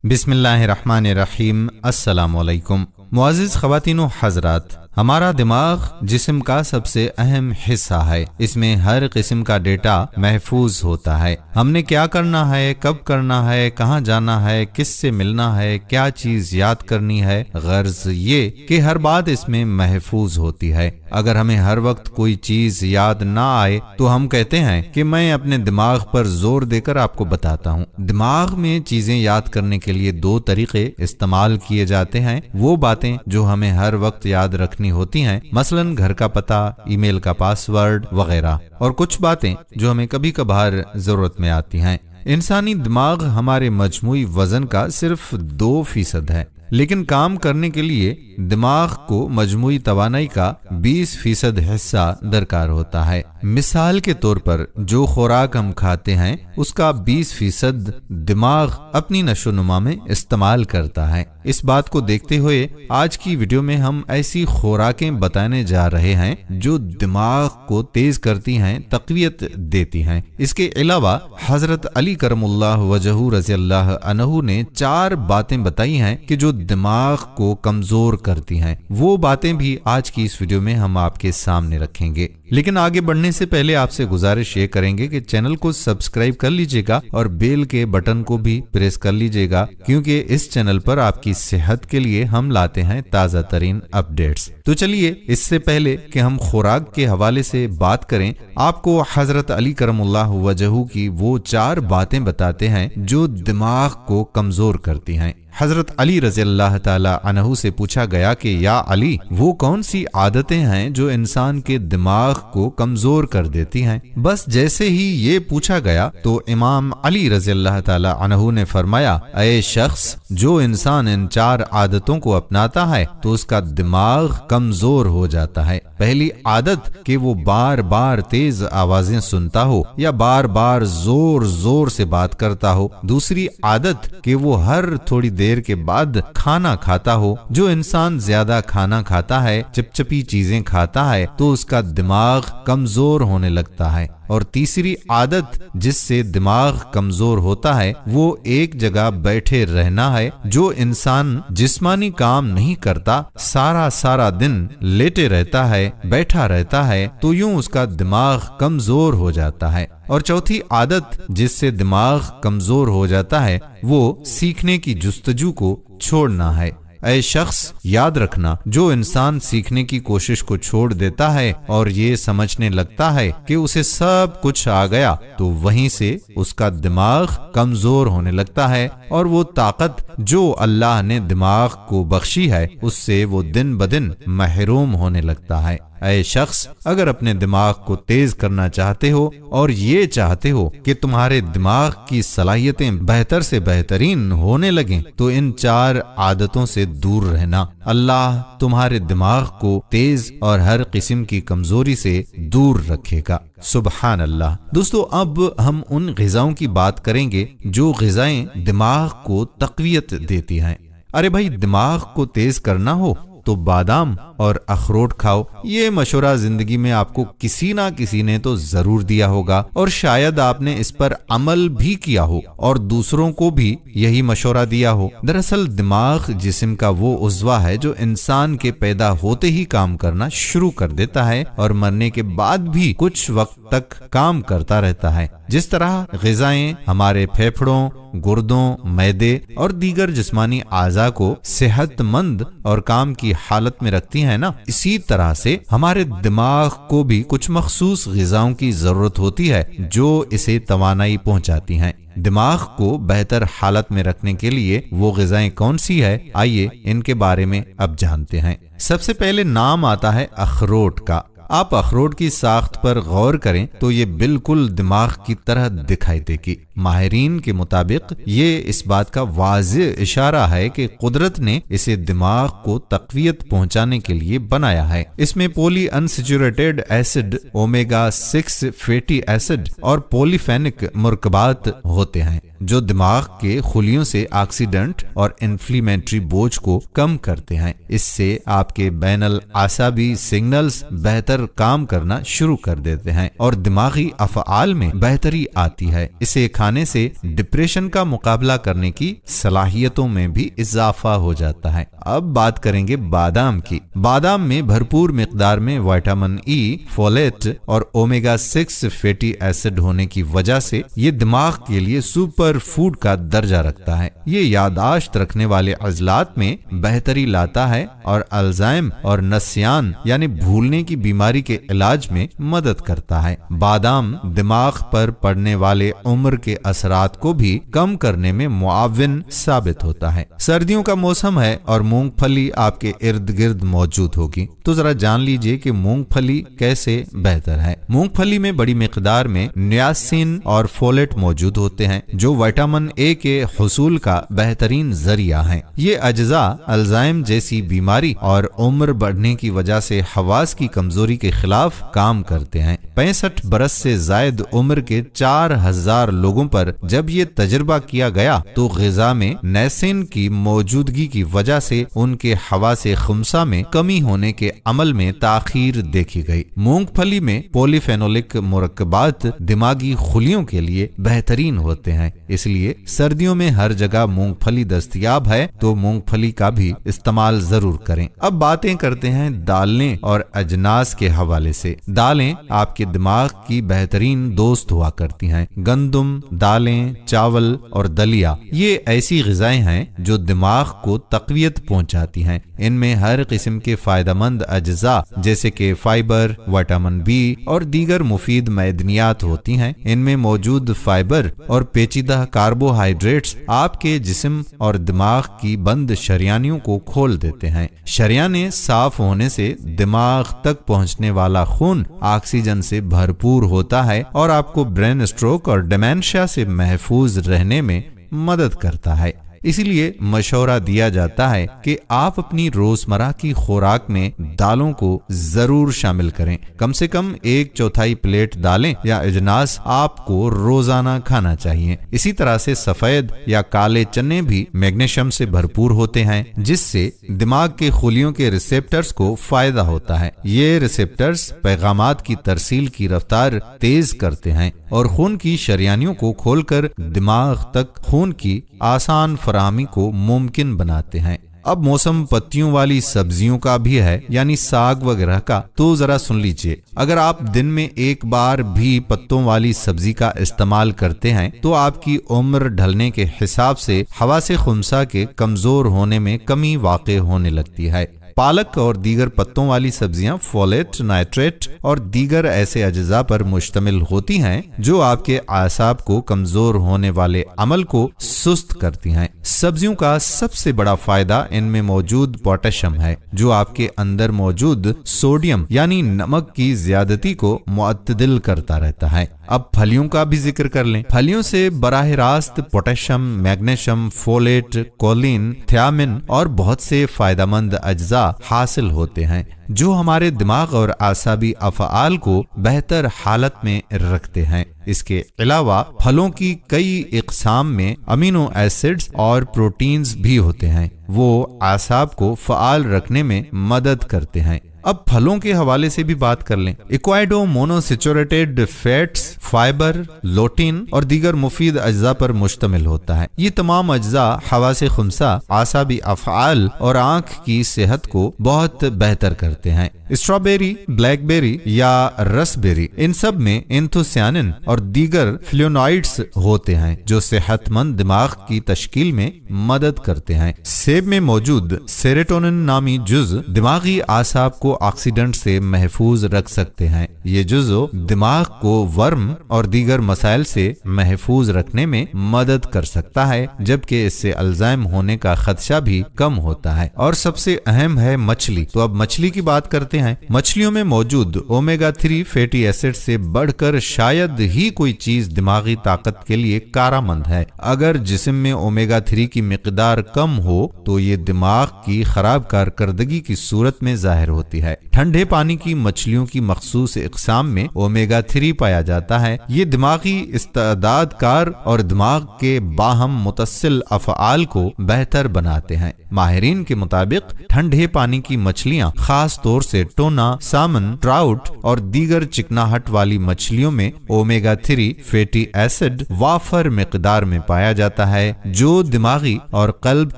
बिस्मिल्लाहिर्रहमानिर्रहीम। अस्सलाम वालेकुम। मुअज़्ज़िज़ ख़वातीन व हज़रात, हमारा दिमाग जिस्म का सबसे अहम हिस्सा है। इसमें हर किस्म का डेटा महफूज होता है। हमने क्या करना है, कब करना है, कहाँ जाना है, किससे मिलना है, क्या चीज़ याद करनी है, गर्ज ये कि हर बात इसमें महफूज होती है। अगर हमें हर वक्त कोई चीज़ याद ना आए तो हम कहते हैं कि मैं अपने दिमाग पर जोर देकर आपको बताता हूँ। दिमाग में चीज़ें याद करने के लिए दो तरीके इस्तेमाल किए जाते हैं। वो बातें जो हमें हर वक्त याद रखनी होती हैं, मसलन घर का पता, ईमेल का पासवर्ड वगैरह, और कुछ बातें जो हमें कभी कभार जरूरत में आती हैं। इंसानी दिमाग हमारे मजमूई वजन का सिर्फ 2% है, लेकिन काम करने के लिए दिमाग को मजमूई तवानाई का 20% हिस्सा दरकार होता है। मिसाल के तौर पर जो खुराक हम खाते हैं उसका 20% दिमाग अपनी नशोनुमा में इस्तेमाल करता है। इस बात को देखते हुए आज की वीडियो में हम ऐसी खुराकें बताने जा रहे हैं जो दिमाग को तेज करती हैं, तक़वियत देती हैं। इसके अलावा हजरत अली करमुल्लाह वजहू रज़ियल्लाहु अन्हु ने 4 बातें बताई हैं कि जो दिमाग को कमजोर करती हैं। वो बातें भी आज की इस वीडियो में हम आपके सामने रखेंगे। लेकिन आगे बढ़ने से पहले आपसे गुजारिश ये करेंगे कि चैनल को सब्सक्राइब कर लीजिएगा और बेल के बटन को भी प्रेस कर लीजिएगा, क्योंकि इस चैनल पर आपकी सेहत के लिए हम लाते हैं ताज़ा तरीन अपडेट्स। तो चलिए, इससे पहले कि हम खुराक के हवाले से बात करें, आपको हजरत अली करमुल्लाह वजहू की वो 4 बातें बताते हैं जो दिमाग को कमजोर करती हैं। हजरत अली रज़ियल्लाहु ताला अन्हु से पूछा गया कि या अली, वो कौन सी आदतें हैं जो इंसान के दिमाग को कमजोर कर देती हैं? बस जैसे ही ये पूछा गया तो इमाम अली रज़ियल्लाहु ताला अन्हु ने फरमाया, ऐ शख्स, जो इंसान इन 4 आदतों को अपनाता है तो उसका दिमाग कमजोर हो जाता है। पहली आदत कि वो बार बार तेज आवाजें सुनता हो या बार बार जोर जोर से बात करता हो। दूसरी आदत कि वो हर थोड़ी देर के बाद खाना खाता हो। जो इंसान ज्यादा खाना खाता है, चिपचिपी चीजें खाता है, तो उसका दिमाग कमजोर होने लगता है। और तीसरी आदत जिससे दिमाग कमजोर होता है वो एक जगह बैठे रहना है। जो इंसान जिस्मानी काम नहीं करता, सारा दिन लेटे रहता है, बैठा रहता है, तो यूं उसका दिमाग कमजोर हो जाता है। और चौथी आदत जिससे दिमाग कमजोर हो जाता है वो सीखने की जुस्तजू को छोड़ना है। ऐ शख्स, याद रखना, जो इंसान सीखने की कोशिश को छोड़ देता है और ये समझने लगता है कि उसे सब कुछ आ गया, तो वहीं से उसका दिमाग कमजोर होने लगता है और वो ताकत जो अल्लाह ने दिमाग को बख्शी है उससे वो दिन ब दिन महरूम होने लगता है। ऐ शख्स, अगर अपने दिमाग को तेज करना चाहते हो और ये चाहते हो कि तुम्हारे दिमाग की सलाहियतें बेहतर से बेहतरीन होने लगें, तो इन 4 आदतों से दूर रहना। अल्लाह तुम्हारे दिमाग को तेज और हर किस्म की कमजोरी से दूर रखेगा। सुबहान अल्लाह। दोस्तों, अब हम उन ग़िज़ाओं की बात करेंगे जो ग़िज़ाएं दिमाग को तक़वियत देती हैं। अरे भाई, दिमाग को तेज करना हो तो बादाम और अखरोट खाओ। ये मशवरा जिंदगी में आपको किसी ना किसी ने तो जरूर दिया होगा और शायद आपने इस पर अमल भी किया हो और दूसरों को भी यही मशवरा दिया हो। दरअसल दिमाग जिस्म का वो उज़्वा है जो इंसान के पैदा होते ही काम करना शुरू कर देता है और मरने के बाद भी कुछ वक्त तक काम करता रहता है। जिस तरह ग़िज़ाएं हमारे फेफड़ों, गुर्दों, मैदे और दीगर जिस्मानी आज़ा को सेहतमंद और काम की हालत में रखती हैं ना, इसी तरह से हमारे दिमाग को भी कुछ मखसूस ग़िज़ाओं की जरूरत होती है जो इसे तवानाई पहुंचाती हैं। दिमाग को बेहतर हालत में रखने के लिए वो ग़िज़ाएं कौन सी है, आइए इनके बारे में अब जानते हैं। सबसे पहले नाम आता है अखरोट का। आप अखरोट की साख्त पर गौर करें तो ये बिल्कुल दिमाग की तरह दिखाई देगी। माहिरीन के मुताबिक ये इस बात का वाज़ेह इशारा है कि कुदरत ने इसे दिमाग को तक़वियत पहुंचाने के लिए बनाया है। इसमें poly unsaturated acid, omega 6 fatty acid और पॉलीफेनिक मरकबात होते हैं जो दिमाग के खुलियों से ऑक्सीडेंट और इन्फ्लेमेटरी बोझ को कम करते हैं। इससे आपके बैनल आसाबी सिग्नल्स बेहतर काम करना शुरू कर देते हैं और दिमागी अफ़आल में बेहतरी आती है। इसे खाने खाने से डिप्रेशन का मुकाबला करने की सलाहियतों में भी इजाफा हो जाता है। अब बात करेंगे बादाम की। बादाम में भरपूर मिकदार में विटामिन ई, फोलेट और ओमेगा 6 फैटी एसिड होने की वजह से ये दिमाग के लिए सुपर फूड का दर्जा रखता है। ये यादाश्त रखने वाले अजलात में बेहतरी लाता है और अल्जाइम और नस्यान यानी भूलने की बीमारी के इलाज में मदद करता है। बादाम दिमाग पर पड़ने वाले उम्र के असरात को भी कम करने में मुआविन साबित होता है। सर्दियों का मौसम है और मूंगफली आपके इर्द गिर्द मौजूद होगी, तो जरा जान लीजिए कि मूंगफली कैसे बेहतर है। मूंगफली में बड़ी मिकदार में नियासिन और फोलेट मौजूद होते हैं जो विटामिन ए के हुसूल का बेहतरीन जरिया है। ये अज्जा अल्जाइम जैसी बीमारी और उम्र बढ़ने की वजह से हवास की कमजोरी के खिलाफ काम करते हैं। 65 बरस से जायद उम्र के 4000 लोगों पर जब ये तजर्बा किया गया तो ग़िज़ा में नैसिन की मौजूदगी की वजह से उनके हवासे खुमसा में कमी होने के अमल में ताखीर देखी गई। मूंगफली में पॉलीफेनोलिक मुरक्कबात दिमागी खुलियों के लिए बेहतरीन होते हैं, इसलिए सर्दियों में हर जगह मूंगफली दस्तयाब है तो मूंगफली का भी इस्तेमाल जरूर करें। अब बातें करते हैं दालें और अजनास के हवाले से। दालें आपके दिमाग की बेहतरीन दोस्त हुआ करती हैं। गंदम, दालें, चावल और दलिया ये ऐसी ग़िज़ाएं हैं जो दिमाग को तक़वियत पहुंचाती हैं। इनमें हर किस्म के फायदेमंद अज्जा जैसे कि फाइबर, विटामिन बी और दीगर मुफीद मैदनियात होती हैं। इनमें मौजूद फाइबर और पेचीदा कार्बोहाइड्रेट्स आपके जिस्म और दिमाग की बंद शरियानियों को खोल देते हैं। शरियानें साफ होने से दिमाग तक पहुंचने वाला खून ऑक्सीजन से भरपूर होता है और आपको ब्रेन स्ट्रोक और डिमेंशिया से महफूज रहने में मदद करता है। इसीलिए मशवरा दिया जाता है कि आप अपनी रोजमर्रा की खुराक में दालों को जरूर शामिल करें। कम से कम 1/4 प्लेट दालें या अजनास आपको रोजाना खाना चाहिए। इसी तरह से सफेद या काले चने भी मैग्नीशियम से भरपूर होते हैं, जिससे दिमाग के खुलियों के रिसेप्टर्स को फायदा होता है। ये रिसेप्टर्स पैगामात की तरसील की रफ्तार तेज करते हैं और खून की शरियानियों को खोलकर दिमाग तक खून की आसान फराहमी को मुमकिन बनाते हैं। अब मौसम पत्तियों वाली सब्जियों का भी है, यानी साग वगैरह का, तो जरा सुन लीजिए। अगर आप दिन में एक बार भी पत्तों वाली सब्जी का इस्तेमाल करते हैं तो आपकी उम्र ढलने के हिसाब से हवासे खुमसा के कमजोर होने में कमी वाक़ई होने लगती है। पालक और दीगर पत्तों वाली सब्जियां फोलेट, नाइट्रेट और दीगर ऐसे अज्जा पर मुश्तमिल होती हैं जो आपके आसाब को कमजोर होने वाले अमल को सुस्त करती हैं। सब्जियों का सबसे बड़ा फायदा इनमें मौजूद पोटेशियम है, जो आपके अंदर मौजूद सोडियम यानी नमक की ज्यादती को मुअत्तदिल करता रहता है। अब फलियों का भी जिक्र कर लें। फलियों से बराह रास्त potassium, magnesium, folate, choline, thiamine और बहुत से फायदेमंद अज्जा हासिल होते हैं जो हमारे दिमाग और आसाबी अफ़आल को बेहतर हालत में रखते हैं। इसके अलावा फलों की कई इक़साम में अमीनो एसिड्स और प्रोटीन्स भी होते हैं, वो आसाब को फ़आल रखने में मदद करते हैं। अब फलों के हवाले से भी बात कर लें। इक्वाइडो मोनोसेचुरेटेड फैट्स, फाइबर, लोटिन और दीगर मुफीद अज्जा पर मुश्तमिल होता है। ये तमाम अज्जा हवासे खुमसा, आसाबी अफ़आल और आँख की सेहत को बहुत बेहतर करते हैं। स्ट्रॉबेरी, ब्लैकबेरी या रसबेरी, इन सब में एंथोसियानिन और दीगर फ्लोनॉइड्स होते हैं जो सेहतमंद दिमाग की तश्कील में मदद करते हैं। सेब में मौजूद सेरोटोनिन नामी जुज दिमागी आसाब को ऑक्सीडेंट से महफूज रख सकते हैं। ये जुज़ो दिमाग को वर्म और दीगर मसाइल से महफूज रखने में मदद कर सकता है, जबकि इससे अल्जाइम होने का खदशा भी कम होता है। और सबसे अहम है मछली। तो अब मछली की बात करते हैं। मछलियों में मौजूद ओमेगा 3 फैटी एसिड से बढ़कर शायद ही कोई चीज दिमागी ताकत के लिए कारआमद है। अगर जिस्म में ओमेगा 3 की मिकदार कम हो तो ये दिमाग की खराब कारकर्दगी की सूरत में जाहिर होती ہوتی ہے۔ ٹھنڈے پانی کی مچھلیوں کی مخصوص اقسام میں اومیگا 3 پایا جاتا ہے۔ یہ دماغی استعداد کار اور دماغ کے باہم متصل افعال کو بہتر بناتے ہیں۔ ماہرین کے مطابق ٹھنڈے پانی کی مچھلیاں خاص طور سے ٹونا، سامن، ٹراؤٹ اور دیگر چکناہٹ والی مچھلیوں میں اومیگا 3 فیٹی ایسڈ وافر مقدار میں پایا جاتا ہے، جو دماغی اور قلب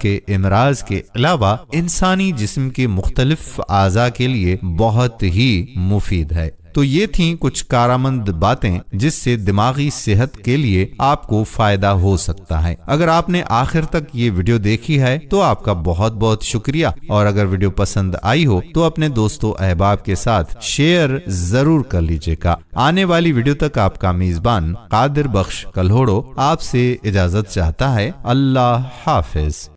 کے امراض کے علاوہ انسانی جسم کے مختلف اعضاء کے لیے بہت ہی مفید ہے۔ تو یہ تھیں کچھ کارآمد باتیں جس سے دماغی صحت کے لیے آپ کو فائدہ ہو سکتا ہے۔ اگر آپ نے آخر تک یہ ویڈیو دیکھی ہے تو آپ کا بہت بہت شکریہ، اور اگر ویڈیو پسند آئی ہو تو اپنے دوستوں احباب کے ساتھ شیئر ضرور کر لیجیے گا۔ آنے والی ویڈیو تک آپ کا میزبان قادر بخش کلہوڑو آپ سے اجازت چاہتا ہے۔ اللہ حافظ۔